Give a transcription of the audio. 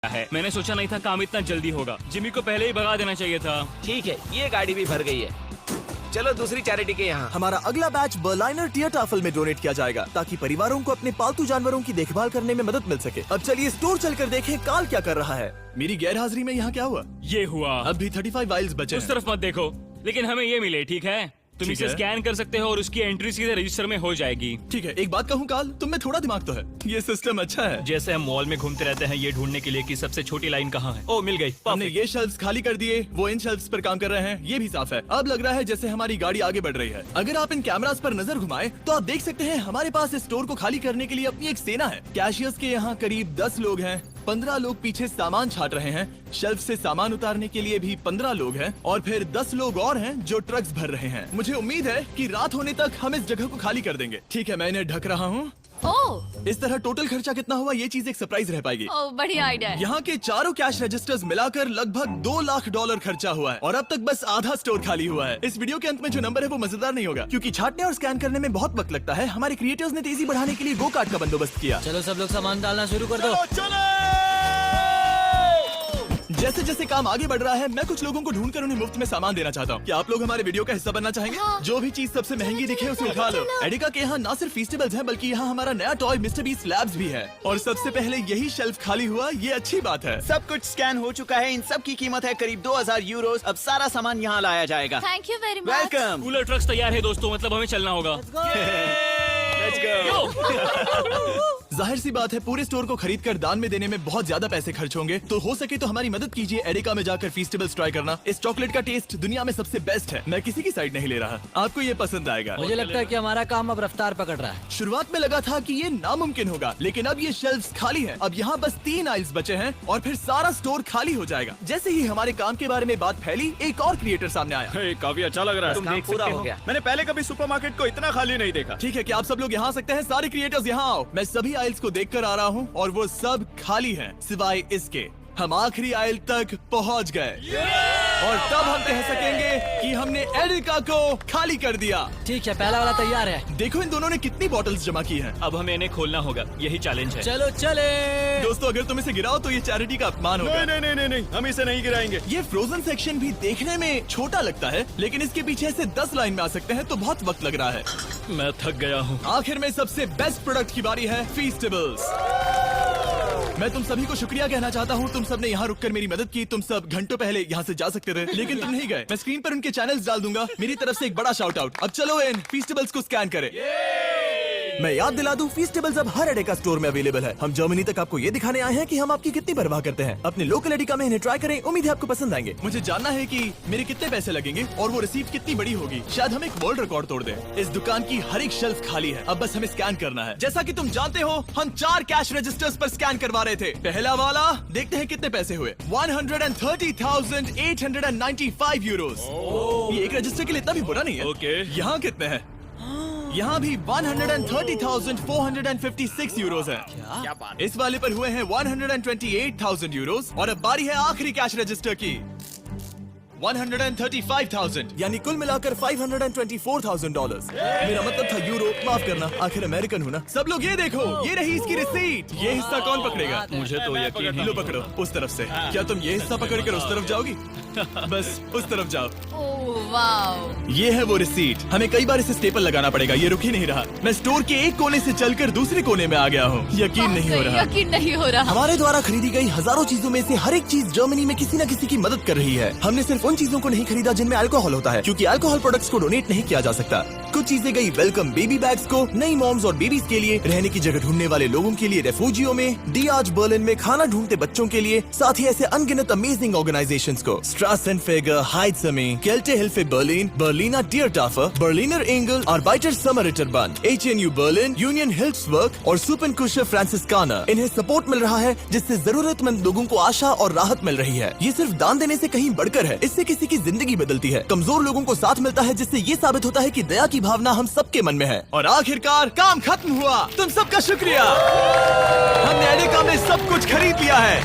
है। मैंने सोचा नहीं था काम इतना जल्दी होगा। जिमी को पहले ही भगा देना चाहिए था। ठीक है, ये गाड़ी भी भर गई है। चलो दूसरी चैरिटी के यहाँ। हमारा अगला बैच बर्लिनर टियरटाफल में डोनेट किया जाएगा ताकि परिवारों को अपने पालतू जानवरों की देखभाल करने में मदद मिल सके। अब चलिए स्टोर चलकर देखें काल क्या कर रहा है। मेरी गैर हाजिरी में यहाँ क्या हुआ? ये हुआ। अब भी 35 वाइल्स बचे उस तरफ मत देखो, लेकिन हमें ये मिले। ठीक है, तुम ठीक इसे है। स्कैन कर सकते हो और उसकी एंट्री सीधे रजिस्टर में हो जाएगी। ठीक है, एक बात कहूँ काल, तुम में थोड़ा दिमाग तो है। ये सिस्टम अच्छा है। जैसे हम मॉल में घूमते रहते हैं ये ढूंढने के लिए कि सबसे छोटी लाइन कहाँ है। ओ, मिल गई। हमने ये शेल्फ्स खाली कर दिए, वो इन शेल्फ्स पर काम कर रहे हैं। ये भी साफ है। अब लग रहा है जैसे हमारी गाड़ी आगे बढ़ रही है। अगर आप इन कैमरास पर नजर घुमाएं, तो आप देख सकते हैं हमारे पास इस स्टोर को खाली करने के लिए अपनी एक सेना है। कैशियर्स के यहाँ करीब 10 लोग हैं। 15 लोग पीछे सामान छाट रहे हैं। शेल्फ से सामान उतारने के लिए भी 15 लोग हैं और फिर 10 लोग और हैं जो ट्रक्स भर रहे हैं। मुझे उम्मीद है कि रात होने तक हम इस जगह को खाली कर देंगे। ठीक है, मैं इन्हें ढक रहा हूँ। ओह, इस तरह टोटल खर्चा कितना हुआ, ये चीज एक सरप्राइज रह पाएगी। ओह, बढ़िया आइडिया है। यहाँ के चारों कैश रजिस्टर्स मिलाकर लगभग $2 लाख खर्चा हुआ है और अब तक बस आधा स्टोर खाली हुआ है। इस वीडियो के अंत में जो नंबर है वो मजेदार नहीं होगा क्योंकि छाटने और स्कैन करने में बहुत वक्त लगता है। हमारे क्रिएटर्स ने तेजी बढ़ाने के लिए गो कार्ट का बंदोबस्त किया। चलो सब लोग सामान डालना शुरू कर दो। जैसे जैसे काम आगे बढ़ रहा है, मैं कुछ लोगों को ढूंढकर उन्हें मुफ्त में सामान देना चाहता हूँ। क्या आप लोग हमारे वीडियो का हिस्सा बनना चाहेंगे? हाँ। जो भी चीज सबसे महंगी दिखे उसे उठा लो। एडिका के यहाँ न सिर्फ फेस्टिवल्स हैं, बल्कि यहाँ हमारा नया टॉय मिस्टर बीस्ट लैब्स भी है। और सबसे पहले यही शेल्फ खाली हुआ, ये अच्छी बात है। सब कुछ स्कैन हो चुका है। इन सब की कीमत है करीब 2000 यूरोस। अब सारा सामान यहाँ लाया जाएगा। Thank you very much. Welcome. Cooler trucks तैयार है दोस्तों, मतलब हमें चलना होगा। जाहिर सी बात है, पूरे स्टोर को खरीद कर दान में देने में बहुत ज्यादा पैसे खर्च होंगे, तो हो सके तो हमारी मदद कीजिए। एडिका में जाकर फेस्टिवल्स ट्राई करना। इस चॉकलेट का टेस्ट दुनिया में सबसे बेस्ट है। मैं किसी की साइड नहीं ले रहा, आपको ये पसंद आएगा। मुझे लगता है कि हमारा काम अब रफ्तार पकड़ रहा है। शुरुआत में लगा था कि ये नामुमकिन होगा, लेकिन अब ये शेल्फ्स खाली हैं। अब यहाँ बस 3 आइल्स बचे हैं और फिर सारा स्टोर खाली हो जाएगा। जैसे ही हमारे काम के बारे में बात फैली, एक और क्रिएटर सामने आया। काफी अच्छा लग रहा है। काम पूरा हो गया। मैंने पहले कभी सुपरमार्केट को इतना खाली नहीं देखा। ठीक है, क्या आप सब लोग यहाँ आ सकते हैं? सारे क्रिएटर्स यहाँ आओ। मैं सभी आइल्स को देखकर आ रहा हूँ और वो सब खाली हैं, सिवाय इसके। हम आखिरी आइल तक पहुँच गए और तब हम कह सकेंगे कि हमने एडिका को खाली कर दिया। ठीक है, पहला वाला तैयार है। देखो इन दोनों ने कितनी बॉटल्स जमा की हैं। अब हमें इन्हें खोलना होगा, यही चैलेंज है। चलो चले। दोस्तों, अगर तुम इसे गिराओ तो ये चैरिटी का अपमान होगा। नहीं, हम इसे नहीं गिराएंगे। ये फ्रोजन सेक्शन भी देखने में छोटा लगता है, लेकिन इसके पीछे से 10 लाइन में आ सकते हैं, तो बहुत वक्त लग रहा है। मैं थक गया हूँ। आखिर में सबसे बेस्ट प्रोडक्ट की बारी है, फीस्टेबल्स। मैं तुम सभी को शुक्रिया कहना चाहता हूँ। तुम सब ने यहाँ रुककर मेरी मदद की। तुम सब घंटों पहले यहाँ से जा सकते थे, लेकिन तुम नहीं गए। मैं स्क्रीन पर उनके चैनल्स डाल दूंगा। मेरी तरफ से एक बड़ा शाउट आउट। अब चलो इन फीस्टेबल्स को स्कैन करें। मैं याद दिला दूं, फीस्टेबल्स अब हर एडिका स्टोर में अवेलेबल है। हम जर्मनी तक आपको ये दिखाने आए हैं कि हम आपकी कितनी परवाह करते हैं। अपने लोकल एडिका में इन्हें ट्राई करें, उम्मीद है आपको पसंद आएंगे। मुझे जानना है कि मेरे कितने पैसे लगेंगे और वो रिसीप्ट कितनी बड़ी होगी। शायद हम एक वर्ल्ड रिकॉर्ड तोड़ दें। इस दुकान की हर एक शेल्फ खाली है, अब बस हमें स्कैन करना है। जैसा कि तुम जानते हो, हम 4 कैश रजिस्टर्स पर स्कैन करवा रहे थे। पहला वाला, देखते हैं कितने पैसे हुए। 130,895 यूरोस। ये एक रजिस्टर के लिए इतना भी बुरा नहीं है। ओके। यहाँ कितने हैं? यहाँ भी 130,456 यूरोस है। क्या बात। इस वाले पर हुए हैं 128,000 यूरोस और अब बारी है आखिरी कैश रजिस्टर की, 135,000। यानी कुल मिलाकर $524,000। मेरा मतलब था यूरो, माफ करना, आखिर अमेरिकन हूँ ना। सब लोग ये देखो, ये रही इसकी रिसीट। ये हिस्सा कौन पकड़ेगा? मुझे तो यकीन ही लो पकड़ो, उस तरफ से। क्या तुम ये हिस्सा पकड़कर उस तरफ जाओगी? बस उस तरफ जाओ। Oh wow. ये है वो रिसीट। हमें कई बार इसे स्टेपल लगाना पड़ेगा, ये रुक ही नहीं रहा। मैं स्टोर के एक कोने से चलकर दूसरे कोने में आ गया हूँ। यकीन नहीं हो रहा। यकीन नहीं हो रहा। हमारे द्वारा खरीदी गई हजारों चीजों में से हर एक चीज जर्मनी में किसी न किसी की मदद कर रही है। हमने सिर्फ उन चीजों को नहीं खरीदा जिनमें अल्कोहल होता है, क्योंकि अल्कोहल प्रोडक्ट्स को डोनेट नहीं किया जा सकता। कुछ चीजें गई वेलकम बेबी बैग्स को, नई मॉम्स और बेबीज के लिए, रहने की जगह ढूंढने वाले लोगों के लिए रेफ्यूजियों में, डियाज बर्लिन में खाना ढूंढते बच्चों के लिए, साथ ही ऐसे अनगिनत अमेजिंग ऑर्गेनाइजेशंस को, स्ट्रासेनफेगर, हाइट्समे, Kalte Hilfe Berlin, Berliner Tiertafel, Berliner Engel, Arbeiter Samariterbund, HNU Berlin, Union हिल्फ्सबर्ग और सुपनकुशर फ्रांसिस्काना। इन्हें सपोर्ट मिल रहा है, जिससे जरूरतमंद लोगों को आशा और राहत मिल रही है। ये सिर्फ दान देने से कहीं बढ़कर है, इससे किसी की जिंदगी बदलती है। कमजोर लोगों को साथ मिलता है, जिससे ये साबित होता है कि दया की भावना हम सबके मन में है। और आखिरकार काम खत्म हुआ। तुम सबका शुक्रिया। हमने एडिका में सब कुछ खरीद लिया है।